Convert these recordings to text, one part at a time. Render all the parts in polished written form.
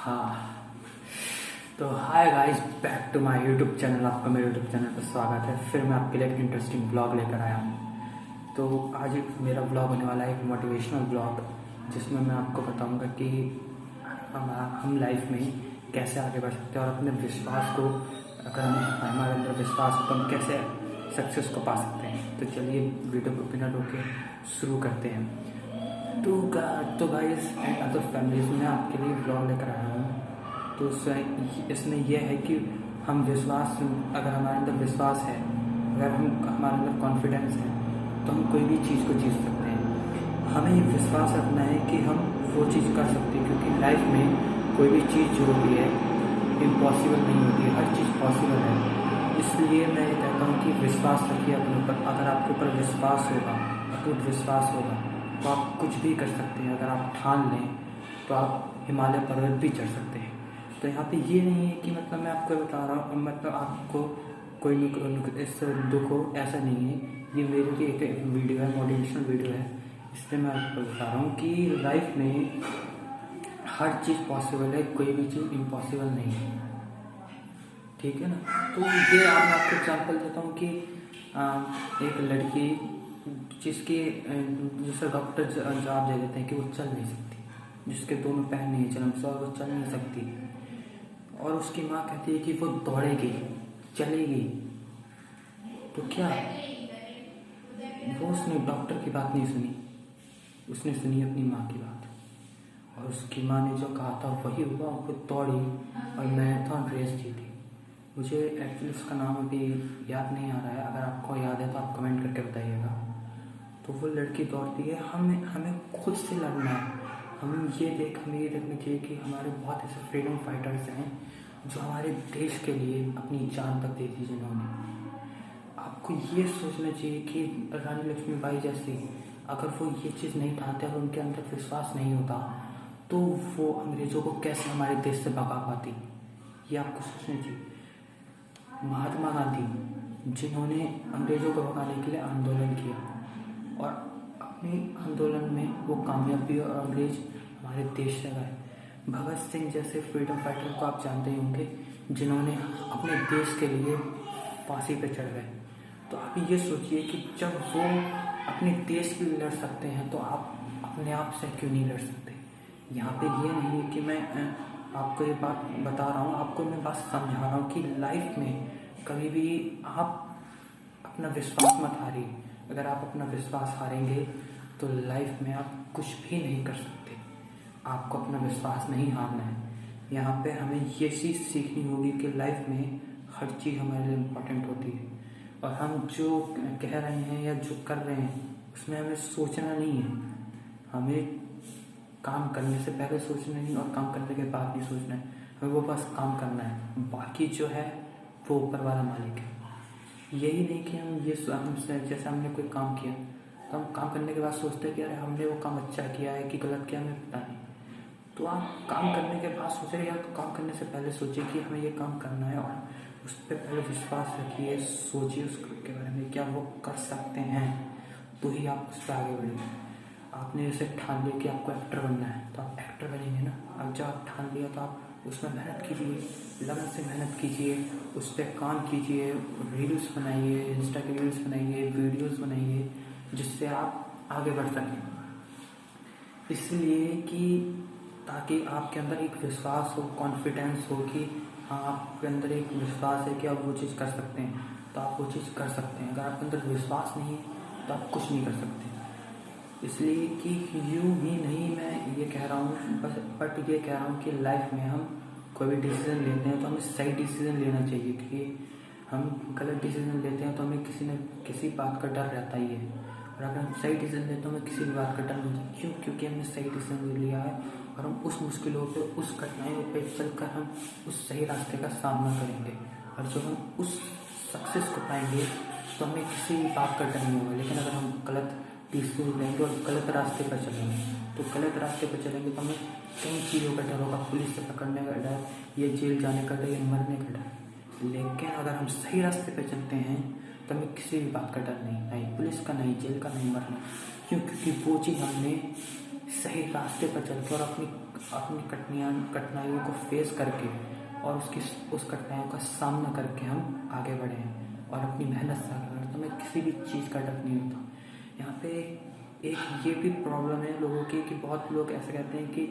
हाँ, तो hi guys, back to my YouTube channel. आपका मेरे यूट्यूब चैनल पर स्वागत है। फिर मैं आपके लिए एक इंटरेस्टिंग ब्लॉग लेकर आया हूँ। तो आज मेरा ब्लॉग होने वाला है एक मोटिवेशनल ब्लॉग, जिसमें मैं आपको बताऊँगा कि हम लाइफ में कैसे आगे बढ़ सकते हैं और अपने विश्वास को, अगर हमारे अंदर विश्वास हो तो हम कैसे सक्सेस को पा सकते हैं। तो चलिए वीडियो को बिना रोके शुरू करते हैं। तो गाइस एंड अदर फैमिलीज में आपके लिए ब्लॉग लेकर आया हूँ। तो इसमें यह है कि हम विश्वास, अगर हमारे अंदर विश्वास है, अगर हमारे अंदर कॉन्फिडेंस है, तो हम कोई भी चीज़ को जीत सकते हैं। हमें ये विश्वास रखना है कि हम वो चीज़ कर सकते हैं, क्योंकि लाइफ में कोई भी चीज़ जो होती है इम्पॉसिबल नहीं होती है, हर चीज़ पॉसिबल है। इसलिए मैं ये कहता हूँ कि विश्वास रखिए अपने ऊपर। अगर आपके ऊपर विश्वास होगा, अटूट विश्वास होगा, तो आप कुछ भी कर सकते हैं। अगर आप ठान लें तो आप हिमालय पर्वत भी चढ़ सकते हैं। तो यहाँ पे ये नहीं है कि मतलब मैं आपको बता रहा हूँ, मतलब आपको कोई इससे दुख हो, ऐसा नहीं है। ये मेरे लिए एक वीडियो है, मोटिवेशनल वीडियो है। इसलिए मैं आपको बता रहा हूँ कि लाइफ में हर चीज़ पॉसिबल है, कोई भी चीज़ इम्पॉसिबल नहीं है। ठीक है ना। तो ये मैं आपको एग्जाम्पल देता हूँ कि एक लड़की जिसे डॉक्टर जवाब दे देते हैं कि वो चल नहीं सकती, जिसके दोनों पैर नहीं है जन्म से और वो चल नहीं सकती, और उसकी माँ कहती है कि वो दौड़ेगी, चलेगी। तो क्या वो उसने डॉक्टर की बात नहीं सुनी, उसने सुनी अपनी माँ की बात, और उसकी माँ ने जो कहा था वही हुआ। वो दौड़ी और मैराथन रेस जीती। मुझे एक्चुअली उसका नाम अभी याद नहीं आ रहा है, अगर आपको याद है तो आप कमेंट करके बताइएगा। तो वो लड़की दौड़ती है। हमें खुद से लड़ना है। हमें ये देखना चाहिए कि हमारे बहुत ऐसे फ्रीडम फाइटर्स हैं जो हमारे देश के लिए अपनी जान तक दे दी जिन्होंने। आपको ये सोचना चाहिए कि रानी लक्ष्मीबाई जैसी, अगर वो ये चीज़ नहीं ठानते और उनके अंदर विश्वास नहीं होता, तो वो अंग्रेज़ों को कैसे हमारे देश से भगा पाती। ये आपको सोचना चाहिए। महात्मा गांधी, जिन्होंने अंग्रेज़ों को भगाने के लिए आंदोलन किया और अपने आंदोलन में वो कामयाब भी, और अंग्रेज हमारे देश से गए। भगत सिंह जैसे फ्रीडम फाइटर को आप जानते ही होंगे, जिन्होंने अपने देश के लिए फांसी पे चढ़ गए। तो आप ये सोचिए कि जब वो अपने देश के लिए लड़ सकते हैं, तो आप अपने आप से क्यों नहीं लड़ सकते। यहाँ पे ये नहीं है कि मैं आपको ये बात बता रहा हूँ, आपको मैं बात समझा रहा हूँ कि लाइफ में कभी भी आप अपना विश्वास मत हारिए। अगर आप अपना विश्वास हारेंगे तो लाइफ में आप कुछ भी नहीं कर सकते। आपको अपना विश्वास नहीं हारना है। यहाँ पे हमें ये चीज़ सीखनी होगी कि लाइफ में हर चीज़ हमारे लिए इम्पोर्टेंट होती है, और हम जो कह रहे हैं या जो कर रहे हैं उसमें हमें सोचना नहीं है। हमें काम करने से पहले सोचना नहीं और काम करने के बाद नहीं सोचना है। हमें वो बस काम करना है, बाकी जो है वो ऊपर वाला मालिक है। यही नहीं कि जैसे हमने कोई काम किया तो हम काम करने के बाद सोचते हैं कि अरे हमने वो काम अच्छा किया है कि गलत किया, हमें पता नहीं। तो आप काम करने के बाद सोचें, या तो काम करने से पहले सोचिए कि हमें ये काम करना है, और उस पर पहले विश्वास रखिए, सोचिए उसके बारे में क्या वो कर सकते हैं, तो ही आप उस पर आगे बढ़ेंगे। आपने जैसे ठान लिया कि आपको एक्टर बनना है, तो आप एक्टर बनेंगे ना। अब जब आप ठान लिया तो आप उसमें मेहनत कीजिए, लगन से मेहनत कीजिए, उस पर काम कीजिए, रील्स बनाइए, इंस्टा के रील्स बनाइए, वीडियोस बनाइए, जिससे आप आगे बढ़ सकें। इसलिए कि ताकि आपके अंदर एक विश्वास हो, कॉन्फिडेंस हो कि हाँ, आपके अंदर एक विश्वास है कि आप वो चीज़ कर सकते हैं, तो आप वो चीज़ कर सकते हैं। अगर आपके अंदर विश्वास नहीं है तो आप कुछ नहीं कर सकते। इसलिए कि यूँ ही नहीं मैं ये कह रहा हूँ, बट ये कह रहा हूँ कि लाइफ में हम कोई भी डिसीज़न लेते हैं तो हमें सही डिसीज़न लेना चाहिए, क्योंकि हम गलत डिसीज़न लेते हैं तो हमें किसी न किसी बात का डर रहता ही है। और अगर हम सही डिसीज़न लेते हैं तो हमें किसी भी बात का डर नहीं होता। क्यों? क्योंकि हमने सही डिसीज़न ले लिया है, और हम उस मुश्किलों पे, उस कठिनाइयों पे चलकर हम उस सही रास्ते का सामना करेंगे। और जब हम उस सक्सेस को पाएंगे तो हमें किसी भी बात का डर नहीं होगा। लेकिन अगर हम गलत डिसीजन लेंगे और गलत रास्ते पर चलेंगे, तो गलत रास्ते पर चलेंगे तो हमें कई चीज़ों का डर होगा। पुलिस से पकड़ने का डर, ये जेल जाने का डर, ये मरने का डर। लेकिन अगर हम सही रास्ते पर चलते हैं तो हमें किसी भी बात का डर नहीं, नहीं पुलिस का, नहीं जेल का, नहीं मरना। क्यों? क्योंकि वो चीज़ हमने सही रास्ते पर चलकर और अपनी अपनी कठिनाइयों को फेस करके और उस कठिनाइयों का सामना करके हम आगे बढ़े हैं और अपनी मेहनत से आगे बढ़े, तो हमें किसी भी चीज़ का डर नहीं होता। यहाँ पे एक ये भी प्रॉब्लम है लोगों की कि बहुत लोग ऐसे कहते हैं कि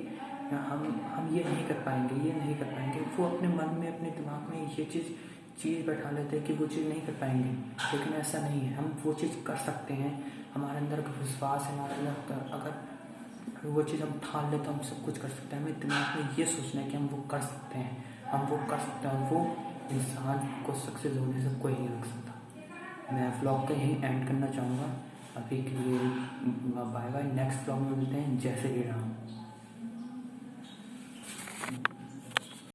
हम ये नहीं कर पाएंगे, ये नहीं कर पाएंगे। वो अपने मन में, अपने दिमाग में ये चीज़ बैठा लेते हैं कि वो चीज़ नहीं कर पाएंगे, लेकिन ऐसा नहीं है। हम वो चीज़ कर सकते हैं। हमारे अंदर का विश्वास है, हमारे अंदर अगर वो चीज़ हम ठान लें तो हम सब कुछ कर सकते हैं। हमें दिमाग में ये सोचना है कि हम वो कर सकते हैं, हम वो कर सकते हैं। वो इंसान को सक्सेस होने से कोई नहीं रोक सकता। मैं व्लॉग का यहीं एंड करना चाहूँगा। अभी के लिए बाय बाय। नेक्स्ट व्लॉग में मिलते हैं। जय श्री राम।